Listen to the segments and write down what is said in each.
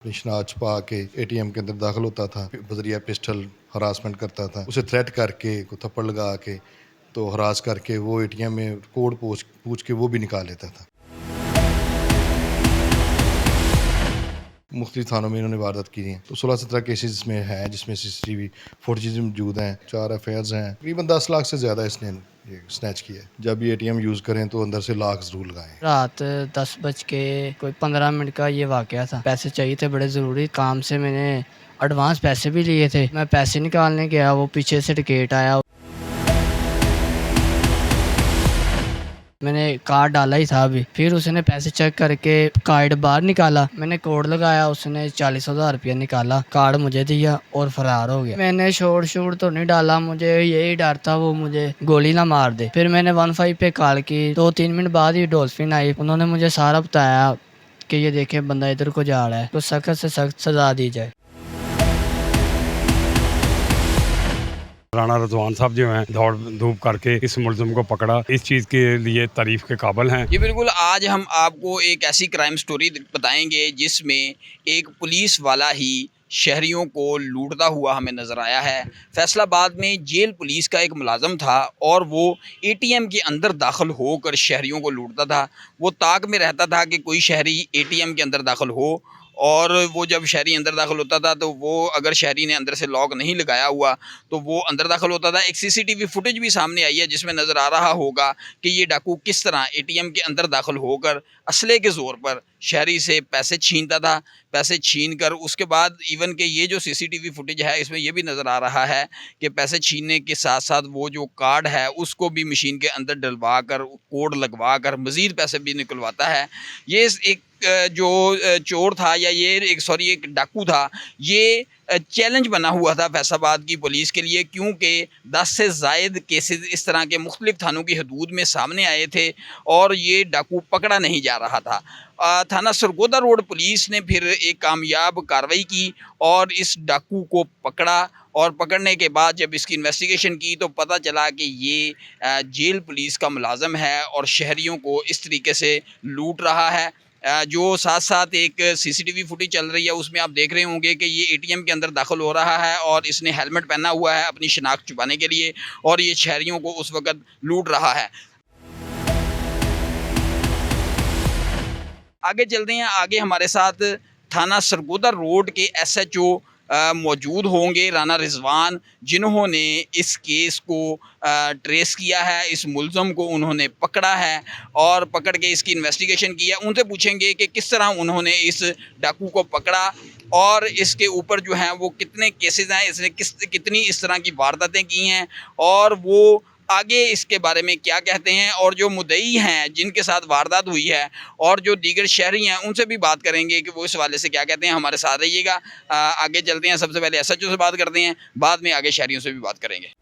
अपनी शनाख्त छुपा के एटीएम के अंदर दाखिल होता था, बजरिया पिस्टल हरासमेंट करता था, उसे थ्रेट करके थप्पड़ लगा के तो हरास करके वो एटीएम में कोड पूछ पूछ के वो भी निकाल लेता था। मुख्तलिफ थानों में इन्होंने वारदात की हैं, तो 16-17 केसेस इसमें हैं जिसमें सीसीटीवी फुटेज मौजूद हैं, 4 एफआईआर्स हैं, तकरीबन 10 लाख से ज़्यादा इसने ये स्नैच किया है। जब ये एटीएम यूज़ करें तो अंदर से लॉक ज़रूर लगाएं। रात 10 बज के कोई 15 मिनट का ये वाकया था। पैसे चाहिए थे बड़े ज़रूरी काम से, मैंने एडवांस पैसे भी लिए थे। मैं पैसे निकालने गया, वो पीछे से डकैत आया। मैंने कार्ड डाला ही था अभी, फिर उसने पैसे चेक करके कार्ड बाहर निकाला। मैंने कोड लगाया, उसने 40,000 रुपया निकाला, कार्ड मुझे दिया और फरार हो गया। मैंने शोर तो नहीं डाला, मुझे यही डर था वो मुझे गोली ना मार दे। फिर मैंने 15 पे कॉल की, 2-3 मिनट बाद ही डॉल्फिन आई। उन्होंने मुझे सारा बताया कि ये देखे बंदा इधर को जा रहा है, तो सख्त से सख्त सजा दी जाए। राणा रजवान साहब जो हैं दौड़ धूप करके इस मुलजिम को पकड़ा, इस चीज़ के लिए तारीफ के काबिल हैं। जी बिल्कुल, आज हम आपको एक ऐसी क्राइम स्टोरी बताएंगे जिसमें एक पुलिस वाला ही शहरियों को लूटता हुआ हमें नज़र आया है। फैसलाबाद में जेल पुलिस का एक मुलाजम था और वो एटीएम के अंदर दाखिल होकर शहरियों को लूटता था। वो ताक में रहता था कि कोई शहरी एटीएम के अंदर दाखिल हो, और वो जब शहरी अंदर दाखिल होता था तो वो अगर शहरी ने अंदर से लॉक नहीं लगाया हुआ तो वो अंदर दाखिल होता था। एक सीसीटीवी फुटेज भी सामने आई है जिसमें नज़र आ रहा होगा कि ये डाकू किस तरह एटीएम के अंदर दाखिल होकर असले के ज़ोर पर शहरी से पैसे छीनता था। पैसे छीन कर उसके बाद इवन के ये जो सीसीटीवी फुटेज है इसमें ये भी नज़र आ रहा है कि पैसे छीनने के साथ साथ वो जो कार्ड है उसको भी मशीन के अंदर डलवा कर कोड लगवा कर मज़ीद पैसे भी निकलवाता है। ये एक जो चोर था या ये एक डाकू था, ये चैलेंज बना हुआ था फैसलाबाद की पुलिस के लिए, क्योंकि 10 से ज़ायद केसेस इस तरह के मुख्तलिफ थानों की हदूद में सामने आए थे और ये डाकू पकड़ा नहीं जा रहा था। थाना सरगोदा रोड पुलिस ने फिर एक कामयाब कार्रवाई की और इस डाकू को पकड़ा, और पकड़ने के बाद जब इसकी इन्वेस्टिगेशन की तो पता चला कि ये जेल पुलिस का मुलाजम है और शहरियों को इस तरीके से लूट रहा है। जो साथ साथ एक सीसीटीवी फुटेज चल रही है उसमें आप देख रहे होंगे कि ये एटीएम के अंदर दाखिल हो रहा है और इसने हेलमेट पहना हुआ है अपनी शनाख्त छुपाने के लिए, और ये शहरियों को उस वक़्त लूट रहा है। आगे चलते हैं, आगे हमारे साथ थाना सरगोदा रोड के एसएचओ मौजूद होंगे राना रिजवान, जिन्होंने इस केस को ट्रेस किया है, इस मुलज़म को उन्होंने पकड़ा है और पकड़ के इसकी इन्वेस्टिगेशन की है। उनसे पूछेंगे कि किस तरह उन्होंने इस डाकू को पकड़ा और इसके ऊपर जो है वो कितने केसेस हैं, इसने कितनी इस तरह की वारदातें की हैं और वो आगे इसके बारे में क्या कहते हैं, और जो मुद्दई हैं जिनके साथ वारदात हुई है और जो दीगर शहरी हैं उनसे भी बात करेंगे कि वो इस हवाले से क्या कहते हैं। हमारे साथ रहिएगा। आगे चलते हैं, सबसे पहले एसएचओ से बात करते हैं, बाद में आगे शहरियों से भी बात करेंगे।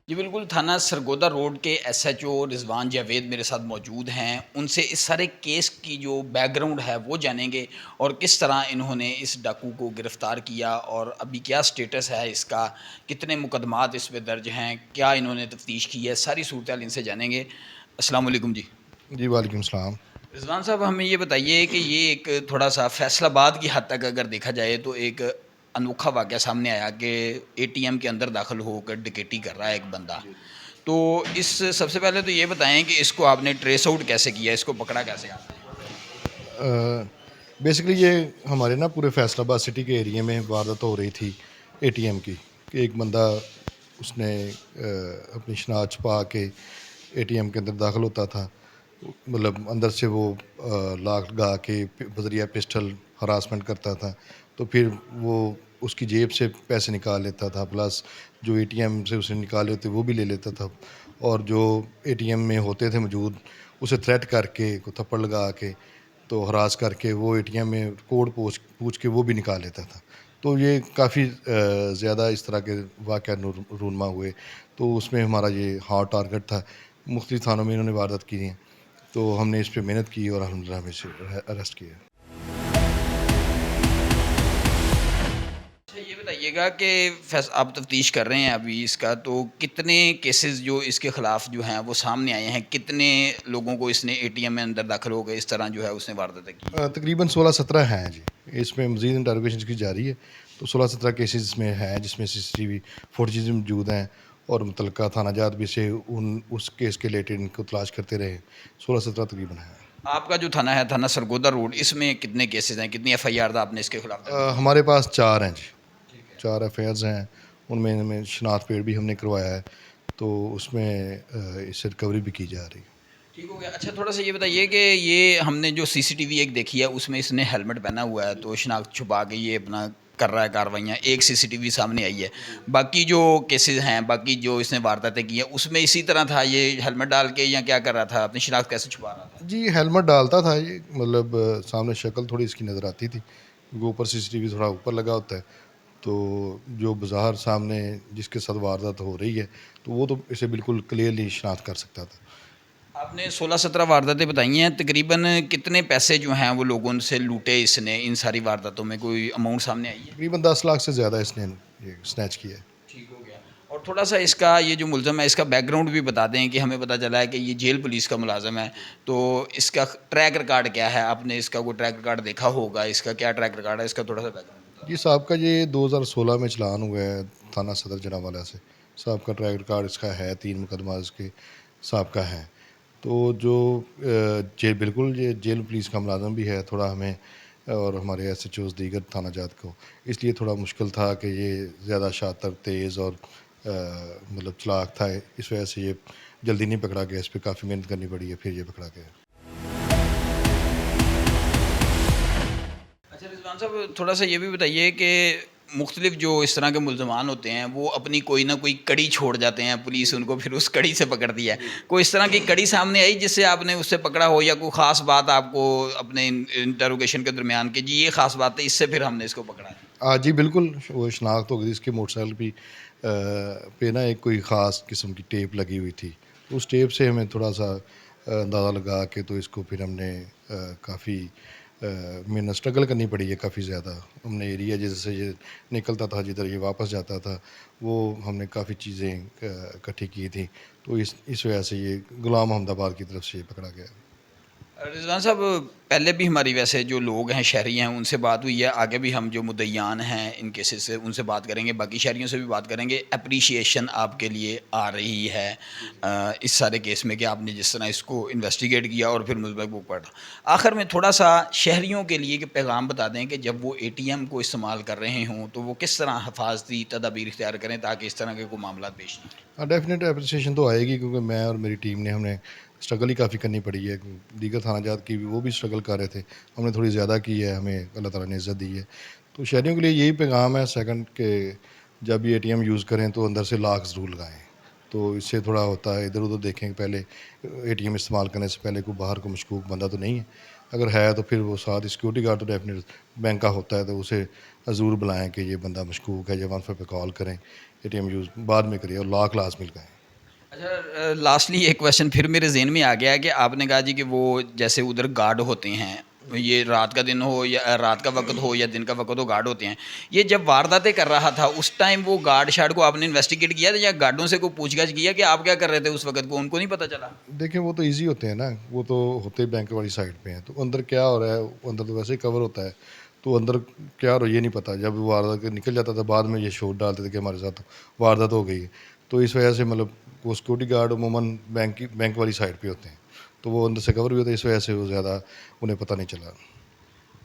जी बिल्कुल, थाना सरगोदा रोड के एसएचओ रिजवान जावेद मेरे साथ मौजूद हैं। उनसे इस सारे केस की जो बैकग्राउंड है वो जानेंगे और किस तरह इन्होंने इस डाकू को गिरफ़्तार किया और अभी क्या स्टेटस है इसका, कितने मुकदमात इस पर दर्ज हैं, क्या इन्होंने तफ्तीश की है, सारी सूरत हाल इनसे जानेंगे। अस्सलाम वालेकुम जी। जी वालेकुम सलाम। रिजवान साहब, हमें ये बताइए कि ये एक थोड़ा सा फैसलाबाद की हद तक अगर देखा जाए तो एक अनोखा वाक़या सामने आया कि एटीएम के अंदर दाखिल होकर डकैती कर रहा है एक बंदा। तो इस सबसे पहले तो ये बताएं कि इसको आपने ट्रेस आउट कैसे किया, इसको पकड़ा कैसे आपने? बेसिकली ये हमारे ना पूरे फैसलाबाद सिटी के एरिया में वारदात हो रही थी एटीएम की, कि एक बंदा उसने अपनी शनाख्त छुपा के एटीएम के अंदर दाखिल होता था, मतलब अंदर से वो लॉक लगा के बजरिया पिस्टल हरासमेंट करता था, तो फिर वो उसकी जेब से पैसे निकाल लेता था, प्लस जो एटीएम से उसने निकाले होते वो भी ले लेता था, और जो एटीएम में होते थे मौजूद उसे थ्रेट करके थप्पड़ लगा के तो हरास करके वो एटीएम में कोड पूछ पूछ के वो भी निकाल लेता था। तो ये काफ़ी ज़्यादा इस तरह के वाक़या रूनमा हुए, तो उसमें हमारा ये हार्ड टारगेट था। मुख्तलिफ थानों में इन्होंने वारदात की हैं, तो हमने इस पे मेहनत की और अल्हम्दुलिल्लाह हमें इसे अरेस्ट किया। अच्छा ये बताइएगा कि आप तफ्तीश कर रहे हैं अभी इसका, तो कितने केसेस जो इसके ख़िलाफ़ जो हैं वो सामने आए हैं, कितने लोगों को इसने एटीएम में अंदर दाखिल हो गए इस तरह जो है उसने वारदातें की हैं? तकरीबन 16-17 हैं जी। इसमें मज़ीद इंटरोगेशन की जारी है। तो 16-17 केसेस इसमें हैं जिसमें सीसीटीवी फुटेज मौजूद हैं और मुतल्लिका थाना जात भी से उस केस के रिलेटेड इनको तलाश करते रहे। 16-17 तकरीबन हैं। आपका जो थाना है, थाना सरगोदा रोड, इसमें कितने केसेस हैं, कितनी एफआईआर आपने इसके खिलाफ दर्ज की? हमारे पास 4 हैं जी। 4 एफआईआर्स हैं। उनमें शनाख्त पेड़ भी हमने करवाया है। तो उसमें इससे रिकवरी भी की जा रही है। ठीक हो गया। अच्छा थोड़ा सा ये बताइए कि ये हमने जो सीसीटीवी एक देखी है उसमें इसने हेलमेट पहना हुआ है, तो शनाख्त छुपा के ये अपना कर रहा है कार्रवाइयाँ, एक सीसीटीवी सामने आई है। बाकी जो केसेस हैं, बाकी जो इसने वारदातें की हैं उसमें इसी तरह था, ये हेलमेट डाल के या क्या कर रहा था, अपनी शनाख्त कैसे छुपा रहा था? जी, हेलमेट डालता था ये, मतलब सामने शक्ल थोड़ी इसकी नज़र आती थी। वो ऊपर सीसीटीवी थोड़ा ऊपर लगा होता है। तो जो बाज़ार सामने जिसके साथ वारदात हो रही है, तो वो तो इसे बिल्कुल क्लियरली शनाख्त कर सकता था। आपने 16-17 वारदातें बताई हैं, तकरीबन कितने पैसे जो हैं वो लोगों से लूटे इसने इन सारी वारदातों में, कोई अमाउंट सामने आई है? तकरीबन 10 लाख से ज़्यादा इसने ये स्नैच किया है। ठीक हो गया। और थोड़ा सा इसका ये जो मुलज़म है इसका बैकग्राउंड भी बता दें कि हमें पता चला है कि ये जेल पुलिस का मुलाज़म है, तो इसका ट्रैक रिकॉर्ड क्या है? आपने इसका कोई ट्रैक रिकॉर्ड देखा होगा, इसका क्या ट्रैक रिकॉर्ड है, इसका थोड़ा सा बैकग्राउंड बता जी, साहब का ये 2016 में चालान हुआ है थाना सदर जनावाला से। साहब का ट्रैक रिकॉर्ड इसका है, 3 मुकदमा इसके साहब का है। तो जो बिल्कुल ये जेल पुलिस का मुलाज़म भी है, थोड़ा हमें और हमारे एसएचओज़ दीगर थाना जात को इसलिए थोड़ा मुश्किल था कि ये ज़्यादा शातिर, देज़ और मतलब चालाक था। इस वजह से ये जल्दी नहीं पकड़ा गया, इस पे काफ़ी मेहनत करनी पड़ी है, फिर ये पकड़ा गया। अच्छा रिजवान साहब थोड़ा सा ये भी बताइए कि मुख्तलिफ जो इस तरह के मुलजमान होते हैं वो अपनी कोई ना कोई कड़ी छोड़ जाते हैं, पुलिस उनको फिर उस कड़ी से पकड़ती है। कोई इस तरह की कड़ी सामने आई जिससे आपने उससे पकड़ा हो, या कोई ख़ास बात आपको अपने इंटरोगेशन के दरमियान कि जी ये ख़ास बात है, इससे फिर हमने इसको पकड़ा है? जी बिल्कुल, वो शनाख्त हो गई इसकी मोटरसाइकिल भी पे ना एक कोई ख़ास किस्म की टेप लगी हुई थी। तो उस टेप से हमें थोड़ा-सा अंदाज़ा लगा के तो इसको फिर हमने काफ़ी मेहनत स्ट्रगल करनी पड़ी है काफ़ी ज़्यादा। हमने एरिया जैसे ये निकलता था, जिधर ये वापस जाता था, वो हमने काफ़ी चीज़ें इकट्ठी की थी। तो इस वजह से ये गुलाम अहमदाबाद की तरफ से ये पकड़ा गया। रिजवान साहब पहले भी हमारी वैसे जो लोग हैं शहरी हैं उनसे बात हुई है, आगे भी हम जो मुद्दईयान हैं इन केसेस से उनसे बात करेंगे, बाकी शहरियों से भी बात करेंगे। अप्रिशिएशन आपके लिए आ रही है इस सारे केस में कि आपने जिस तरह इसको इन्वेस्टिगेट किया और फिर मुझ पर बुक पड़ा। आखिर में थोड़ा सा शहरियों के लिए कि पैगाम बता दें कि जब वो ATM को इस्तेमाल कर रहे हों तो वो किस तरह हिफाजती तदाबीर इख्तियार करें ताकि इस तरह के कोई मामला पेश नहीं आए। हाँ, डेफ़िनेट अप्रिसिएशन तो आएगी, क्योंकि मैं और मेरी टीम ने हमने स्ट्रगल ही काफ़ी करनी पड़ी है। दीगर थाना जात की भी वो भी स्ट्रगल कर रहे थे, हमने थोड़ी ज़्यादा की है, हमें अल्लाह ताला ने इज़्ज़त दी है। तो शहरियों के लिए यही पैगाम है सेकंड के जब ये ATM यूज़ करें तो अंदर से लॉक ज़रूर लगाएँ। तो इससे थोड़ा होता है, इधर-उधर देखें पहले, ATM इस्तेमाल करने से पहले कोई बाहर को मशकूक बंदा तो नहीं है। अगर है तो फिर वो साथ सिक्योरिटी गार्ड तो डेफ़िनेट बैंक का होता है, तो उसे ज़रूर बुलाएँ कि ये बंदा मशकूक है, या 115 पे कॉल करें। ATM यूज़ बाद में करिए और लॉक लाज़मी लगाएँ। अच्छा लास्टली एक क्वेश्चन फिर मेरे ज़हन में आ गया है कि आपने कहा जी कि वो जैसे उधर गार्ड होते हैं, ये रात का दिन हो या रात का वक्त हो या दिन का वक्त हो, गार्ड होते हैं। ये जब वारदातें कर रहा था उस टाइम वो गार्ड शार्ड को आपने इन्वेस्टिगेट किया था या गार्डों से कोई पूछताछ किया कि आप क्या कर रहे थे उस वक्त को, उनको नहीं पता चला? देखिए, वो तो ईज़ी होते हैं ना, वो तो होते ही बैंक वाली साइड पे हैं, तो अंदर क्या हो रहा है, वो अंदर तो वैसे ही कवर होता है, तो अंदर क्या हो रहा है ये नहीं पता। जब वारदात के निकल जाता था, बाद में ये शोर डालते थे कि हमारे साथ वारदात हो गई है। तो इस वजह से मतलब वो सिक्योरिटी गार्ड अमूमन बैंक वाली साइड पे होते हैं, तो वो अंदर से कवर भी होते हैं, इस वजह से वो ज़्यादा उन्हें पता नहीं चला।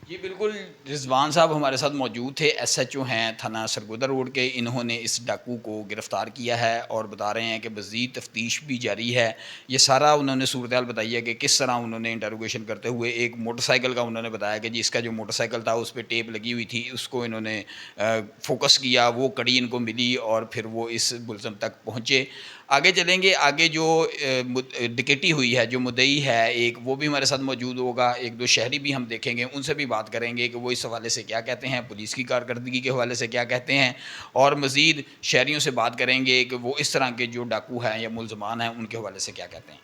जी बिल्कुल, रिजवान साहब हमारे साथ मौजूद थे, SHO हैं थाना सरगोदा रोड के। इन्होंने इस डाकू को गिरफ़्तार किया है और बता रहे हैं कि मज़ीद तफ्तीश भी जारी है। ये सारा उन्होंने सूरत हाल बताई है कि किस तरह उन्होंने इंटरोगेशन करते हुए एक मोटरसाइकिल का उन्होंने बताया कि जी इसका जो मोटरसाइकिल था उस पर टेप लगी हुई थी, उसको इन्होंने फोकस किया, वो कड़ी इनको मिली और फिर वो इस मुलज़म तक पहुँचे। आगे चलेंगे, आगे जो डिकेटी हुई है, जो मुद्दई है एक, वो भी हमारे साथ मौजूद होगा। एक दो शहरी भी हम देखेंगे, उनसे भी बात करेंगे कि वो इस हवाले से क्या कहते हैं, पुलिस की कारकर्दगी के हवाले से क्या कहते हैं, और मज़ीद शहरियों से बात करेंगे कि वो इस तरह के जो डाकू हैं या मुलज़मान हैं उनके हवाले से क्या कहते हैं।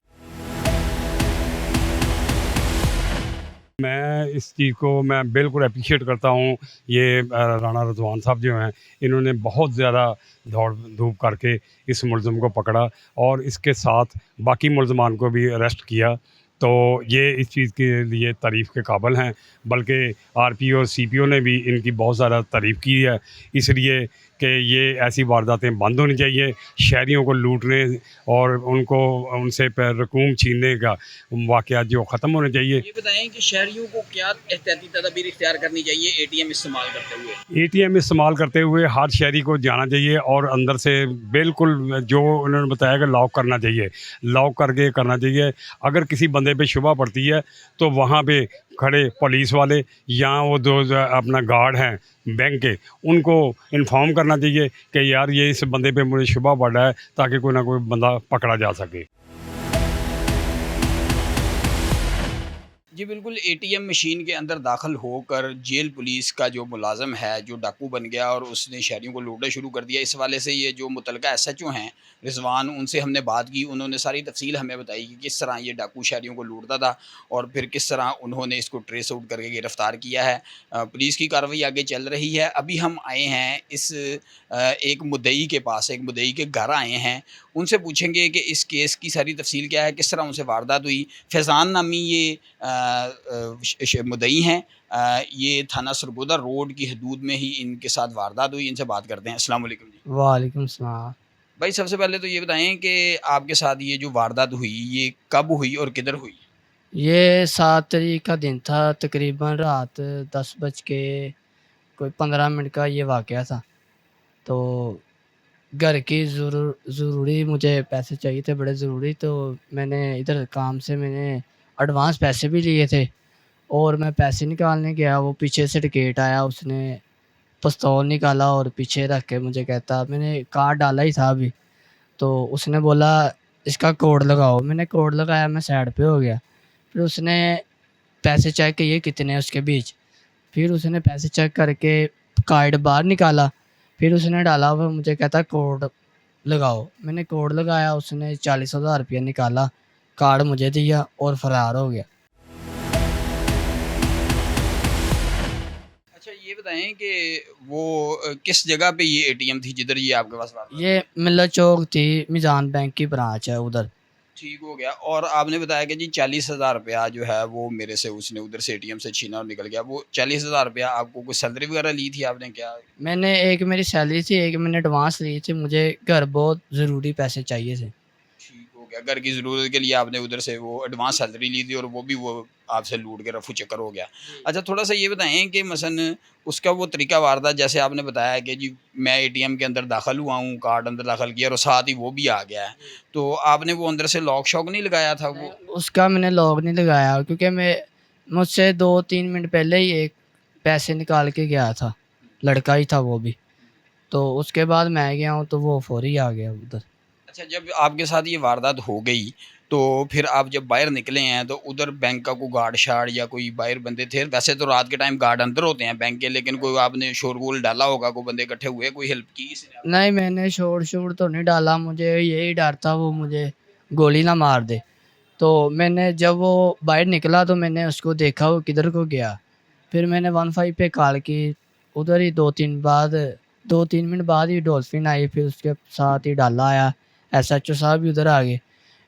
मैं इस चीज़ को मैं बिल्कुल अप्रिशिएट करता हूँ। ये राणा रज़वान साहब जो हैं, इन्होंने बहुत ज़्यादा दौड़ धूप करके इस मुलज़िम को पकड़ा और इसके साथ बाकी मुलज़मान को भी अरेस्ट किया। तो ये इस चीज़ के लिए तारीफ़ के काबिल हैं। बल्कि आरपीओ और सीपीओ ने भी इनकी बहुत ज़्यादा तारीफ़ की है, इसलिए कि ये ऐसी वारदातें बंद होनी चाहिए। शहरियों को लूटने और उनसे रकूम छीनने का वाक़यात जो ख़त्म होने चाहिए। ये बताएं कि शहरियों को क्या एहतियाती तदाबीर इख्तियार करनी चाहिए एटीएम इस्तेमाल करते हुए? एटीएम इस्तेमाल करते हुए हर शहरी को जाना चाहिए और अंदर से बिल्कुल जो उन्होंने बताया कि लॉक करना चाहिए, लॉक करके करना चाहिए। अगर किसी बंदे पे शुबा पड़ती है तो वहाँ पे खड़े पुलिस वाले या वो जो अपना गार्ड हैं बैंक के, उनको इन्फॉर्म करना चाहिए कि यार ये इस बंदे पे मुझे शुबा पड़ रहा है, ताकि कोई ना कोई बंदा पकड़ा जा सके। जी बिल्कुल, एटीएम मशीन के अंदर दाखिल होकर जेल पुलिस का जो मुलाज़िम है, जो डाकू बन गया और उसने शहरियों को लूटना शुरू कर दिया। इस हवाले से ये जो मुतलका एसएचओ हैं रिज़वान, उनसे हमने बात की। उन्होंने सारी तफ़सील हमें बताई कि किस तरह ये डाकू शहरियों को लूटता था और फिर किस तरह उन्होंने इसको ट्रेस आउट करके गिरफ़्तार किया है। पुलिस की कार्रवाई आगे चल रही है। अभी हम आए हैं इस एक मुद्दई के पास, एक मुद्दई के घर आए हैं। उनसे पूछेंगे कि इस केस की सारी तफ़सील क्या है, किस तरह उनसे वारदात हुई। फैज़ान नामी ये मुद्दई हैं। ये थाना सरगोदा रोड की हदूद में ही इनके साथ वारदात हुई। इनसे बात करते हैं। अस्सलाम वालेकुम जी। वालेकुम सलाम। भाई सबसे पहले तो ये बताएं कि आपके साथ ये जो वारदात हुई ये कब हुई और किधर हुई? ये 7 तारीख का दिन था, तकरीबन रात 10 बज के कोई 15 मिनट का ये वाक़या था। तो घर की ज़रूरी मुझे पैसे चाहिए थे, बड़े ज़रूरी। तो मैंने इधर काम से मैंने एडवांस पैसे भी लिए थे और मैं पैसे निकालने गया, वो पीछे से डकैत आया, उसने पिस्तौल निकाला और पीछे रख के मुझे कहता, मैंने कार्ड डाला ही था अभी, तो उसने बोला इसका कोड लगाओ। मैंने कोड लगाया, मैं साइड पे हो गया। फिर उसने पैसे चेक किए कितने हैं उसके बीच, फिर उसने पैसे चेक करके कार्ड बाहर निकाला, फिर उसने डाला, वो मुझे कहता कोड लगाओ। मैंने कोड लगाया, उसने 40,000 रुपया निकाला, कार्ड मुझे दिया और फ़रार हो गया। अच्छा ये बताएं कि वो किस जगह पे ये एटीएम थी जिधर ये आपके पास वारदात? ये मिल्लत चौक थी, मिज़ान बैंक की ब्रांच है उधर। ठीक हो गया। और आपने बताया कि जी 40,000 रुपया जो है वो मेरे से उसने उधर से एटीएम से छीना और निकल गया। वो 40,000 रुपया आपको कोई सैलरी वगैरह ली थी आपने क्या? मैंने एक मेरी सैलरी थी, एक मैंने एडवांस ली थी, मुझे घर बहुत ज़रूरी पैसे चाहिए थे। ठीक हो गया। घर की ज़रूरत के लिए आपने उधर से वो एडवांस सैलरी ली थी और वो भी वो आपसे लूट के रफू चक्कर हो गया। अच्छा थोड़ा-सा ये बताएँ कि मसलन उसका वो तरीका वारदात जैसे आपने बताया कि जी मैं एटीएम के अंदर दाखिल हुआ हूँ, कार्ड अंदर दाखिल किया और साथ ही वो भी आ गया है। तो आपने वो अंदर से लॉक शॉक नहीं लगाया था वो? उसका मैंने लॉक नहीं लगाया क्योंकि मुझसे 2-3 मिनट पहले ही एक पैसे निकाल के गया था, लड़का ही था वो भी। तो उसके बाद मैं गया हूँ तो वो फ़ौरी आ गया उधर। अच्छा जब आपके साथ ये वारदात हो गई तो फिर आप जब बाहर निकले हैं तो उधर बैंक का कोई गार्ड शार्ड या कोई बाहर बंदे थे? वैसे तो रात के टाइम गार्ड अंदर होते हैं बैंक के, लेकिन कोई आपने शोरगुल डाला होगा, कोई बंदे इकट्ठे हुए, कोई हेल्प की इसने? नहीं, मैंने शोर तो नहीं डाला, मुझे यही डर था वो मुझे गोली ना मार दे। तो मैंने जब वो बाहर निकला तो मैंने उसको देखा वो किधर को गया। फिर मैंने 15 पे कॉल की, उधर ही 2-3 मिनट बाद ही डॉल्फिन आई, फिर उसके साथ ही डाला आया, एसएचओ साहब भी उधर आ गए।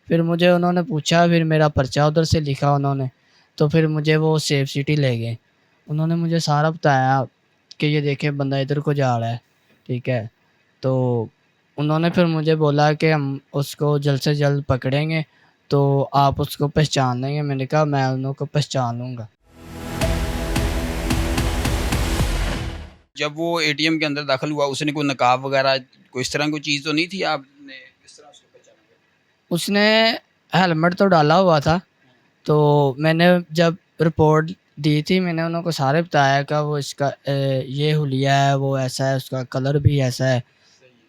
फिर मुझे उन्होंने पूछा, फिर मेरा पर्चा उधर से लिखा उन्होंने, तो फिर मुझे वो सेफ सिटी ले गए। उन्होंने मुझे सारा बताया कि ये देखें बंदा इधर को जा रहा है, ठीक है। तो उन्होंने फिर मुझे बोला कि हम उसको जल्द से जल्द पकड़ेंगे, तो आप उसको पहचान लेंगे। मैंने कहा मैं उनको पहचान लूँगा। जब वो एटीएम के अंदर दाखिल हुआ उसने कोई नकाब वगैरह कोई इस तरह कोई चीज़ तो नहीं थी? आपने किस तरह उसको पहचाना? उसने हेलमेट तो डाला हुआ था, तो मैंने जब रिपोर्ट दी थी मैंने उनको सारे बताया कि वो इसका ये हुलिया है, वो ऐसा है, उसका कलर भी ऐसा है,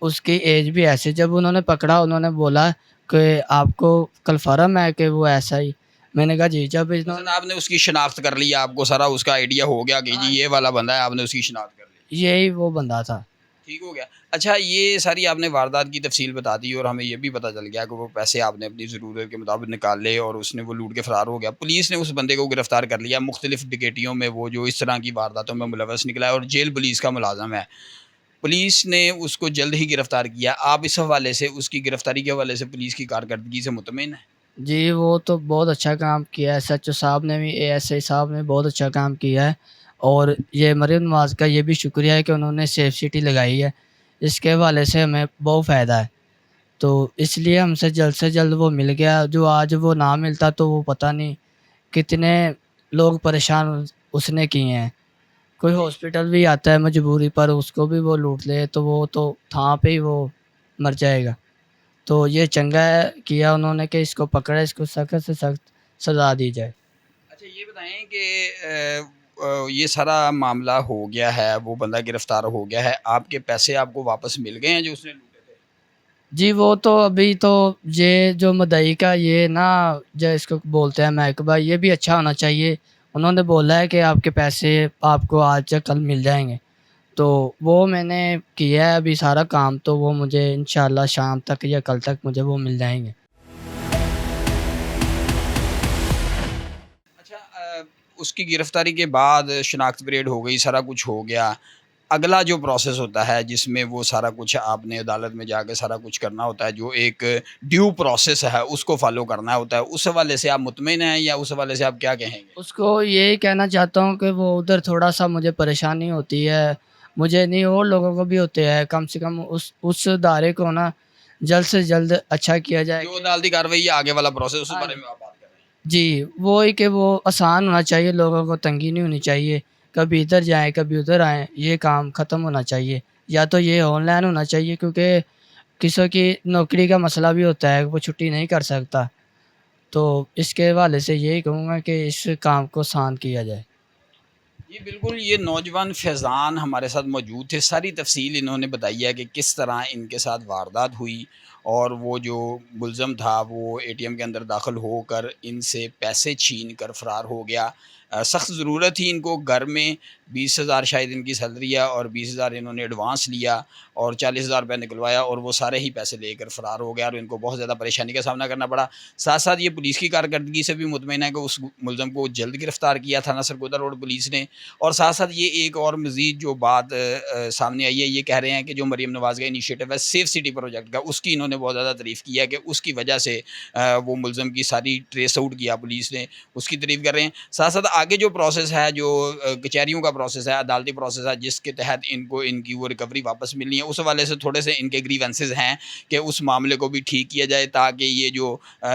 उसकी एज भी ऐसे। जब उन्होंने पकड़ा उन्होंने बोला कि आपको कन्फर्म है कि वो ऐसा ही? मैंने कहा जी। जब इन्होंने मसलन आपने उसकी शिनाख्त कर ली, आपको सारा उसका आइडिया हो गया कि जी ये वाला बंदा है, आपने उसकी शिनाख्त कर ली? यही वो बंदा था। ठीक हो गया। अच्छा, ये सारी आपने वारदात की तफसील बता दी और हमें ये भी पता चल गया कि वो पैसे आपने अपनी ज़रूरत के मुताबिक निकाले और उसने वो लूट के फ़रार हो गया। पुलिस ने उस बंदे को गिरफ़्तार कर लिया, मुख्तलिफ़ डकैतियों में वो जो इस तरह की वारदातों में मुलव्वस निकला है और जेल पुलिस का मुलाज़म है। पुलिस ने उसको जल्द ही गिरफ़्तार किया। आप इस हवाले से, उसकी गिरफ़्तारी के हवाले से पुलिस की कारकर्दगी से मुतमिन हैं? जी, वो तो बहुत अच्छा काम किया है, एसएचओ साहब ने भी, एएसआई साहब ने बहुत अच्छा काम किया है। और ये मरीम नवाज़ का ये भी शुक्रिया है कि उन्होंने सेफ सिटी लगाई है, इसके हवाले से हमें बहुत फ़ायदा है। तो इसलिए हमसे से जल्द वो मिल गया, जो आज वो ना मिलता तो वो पता नहीं कितने लोग परेशान उसने किए हैं। कोई हॉस्पिटल भी आता है मजबूरी पर, उसको भी वो लूट ले तो वो तो वहाँ पे ही वो मर जाएगा। तो ये चंगा है किया उन्होंने कि इसको पकड़ा, इसको सख्त से सख्त सज़ा दी जाए। अच्छा, ये बताएँ कि ये सारा मामला हो गया है, वो बंदा गिरफ़्तार हो गया है, आपके पैसे आपको वापस मिल गए हैं जो उसने लूटे थे? जी, वो तो अभी तो ये जो मदई का ये ना, जो इसको बोलते हैं महकमा, ये भी अच्छा होना चाहिए। उन्होंने बोला है कि आपके पैसे आपको आज या कल मिल जाएँगे। तो वो मैंने किया है अभी सारा काम, तो वो मुझे इंशाल्लाह शाम तक या कल तक मुझे वो मिल जाएँगे। अच्छा, उसकी गिरफ़्तारी के बाद शिनाख्त परेड हो गई, सारा कुछ हो गया। अगला जो प्रोसेस होता है जिसमें वो सारा कुछ आपने अदालत में जाके सारा कुछ करना होता है, जो एक ड्यू प्रोसेस है उसको फ़ॉलो करना होता है, उस हवाले से आप मुतमिन हैं या उस हवाले से आप क्या कहेंगे? उसको यही कहना चाहता हूँ कि वो उधर थोड़ा-सा मुझे परेशानी होती है, मुझे नहीं और लोगों को भी होते हैं, कम से कम उस दायरे को ना जल्द से जल्द अच्छा किया जाए। जो अदालती कार्रवाई या आगे वाला प्रोसेस उस हाँ बारे में आप बात कर रहे हैं? जी, वो ही कि वो आसान होना चाहिए, लोगों को तंगी नहीं होनी चाहिए, कभी इधर जाएँ, कभी उधर आएँ, ये काम ख़त्म होना चाहिए। या तो ये ऑनलाइन होना चाहिए, क्योंकि किसी की नौकरी का मसला भी होता है, वो छुट्टी नहीं कर सकता। तो इसके हवाले से यही कहूँगा कि इस काम को आसान किया जाए। जी, बिल्कुल, ये नौजवान फैज़ान हमारे साथ मौजूद थे। सारी तफ़सील इन्होंने बताई है कि किस तरह इनके साथ वारदात हुई और वो जो मुल्ज़म था वो एटीएम के अंदर दाखिल होकर इनसे पैसे छीन कर फ़रार हो गया। सख्त ज़रूरत थी इनको, घर में 20,000 शायद इनकी सैलरी है और 20,000 इन्होंने एडवांस लिया और 40,000 रुपये निकलवाया और वो सारे ही पैसे लेकर फ़रार हो गया और इनको बहुत ज़्यादा परेशानी का सामना करना पड़ा। साथ-साथ ये पुलिस की कारकर्दगी से भी मुतमईन है कि उस मुल्ज़म को जल्द गिरफ़्तार किया थाना सरगोदा रोड पुलिस ने। और साथ-साथ ये एक और मज़ीद जो बात सामने आई है, ये कह रहे हैं कि जो मरीम नवाज़ का इनिशिएटिव है सेफ सिटी प्रोजेक्ट का, उसकी इन्होंने बहुत ज़्यादा तारीफ़ की है कि उसकी वजह से वो मुल्ज़म की सारी ट्रेस आउट किया पुलिस ने, उसकी तारीफ़ कर रहे हैं। साथ-साथ आगे जो प्रोसेस है, जो कचहरियों का प्रोसेस है, अदालती प्रोसेस है, जिसके तहत इनको इनकी वो रिकवरी वापस मिलनी है, उस हवाले से थोड़े से इनके ग्रीवेंसेस हैं कि उस मामले को भी ठीक किया जाए, ताकि ये जो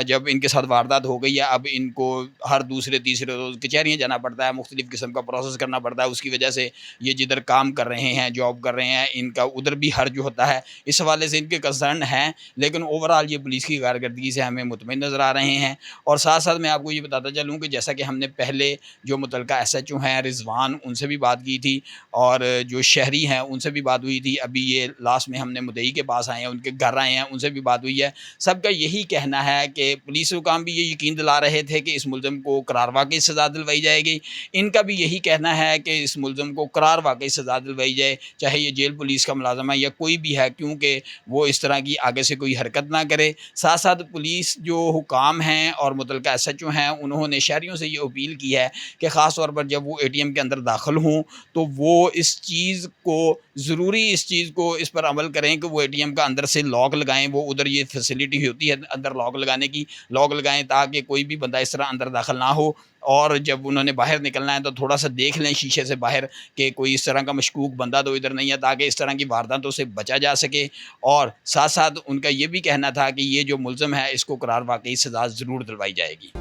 जब इनके साथ वारदात हो गई है, अब इनको हर दूसरे तीसरे रोज़ कचहरियाँ जाना पड़ता है, मुख्तलिफ़ किस्म का प्रोसेस करना पड़ता है। उसकी वजह से ये जिधर काम कर रहे हैं, जॉब कर रहे हैं, इनका उधर भी हर्ज होता है। इस हवाले से इनके कंसर्न हैं, लेकिन ओवरऑल ये पुलिस की कारकर्दगी से हमें मुतमिन नज़र आ रहे हैं। और साथ-साथ मैं आपको ये बताता चलूँ कि जैसा कि हमने पहले जो मुतल्लिका एसएचओ हैं रिज़वान, उनसे भी बात की थी और जो शहरी हैं उनसे भी बात हुई थी। अभी ये लास्ट में हमने मुद्दई के पास आए हैं, उनके घर आए हैं, उनसे भी बात हुई है। सबका यही कहना है कि पुलिस हुकाम भी ये यकीन दिला रहे थे कि इस मुल्ज़िम को करार वाक़ई सज़ा दिलवाई जाएगी। इनका भी यही कहना है कि इस मुल्ज़िम को करार वाक़ई सज़ा दिलवाई जाए, चाहे ये जेल पुलिस का मुलाज़िम है या कोई भी है, क्योंकि वो इस तरह की आगे से कोई हरकत ना करे। साथ-साथ पुलिस जो हुकाम हैं और मुतल्लिका एसएचओ हैं, उन्होंने शहरियों से ये अपील की है कि ख़ास तौर पर जब वो एटीएम के अंदर दाखिल हों, तो वो इस चीज़ को इस पर अमल करें कि वो एटीएम का अंदर से लॉक लगाएँ। वो उधर ये फैसिलिटी होती है अंदर लॉक लगाने की, लॉक लगाएँ ताकि कोई भी बंदा इस तरह अंदर दाखिल ना हो। और जब उन्होंने बाहर निकलना है तो थोड़ा-सा देख लें शीशे से बाहर कि कोई इस तरह का मशकूक बंदा तो इधर नहीं है, ताकि इस तरह की वारदातों से बचा जा सके। और साथ-साथ उनका ये भी कहना था कि ये जो मुल्ज़िम है इसको करार वाक़ई सज़ा ज़रूर दिलवाई जाएगी।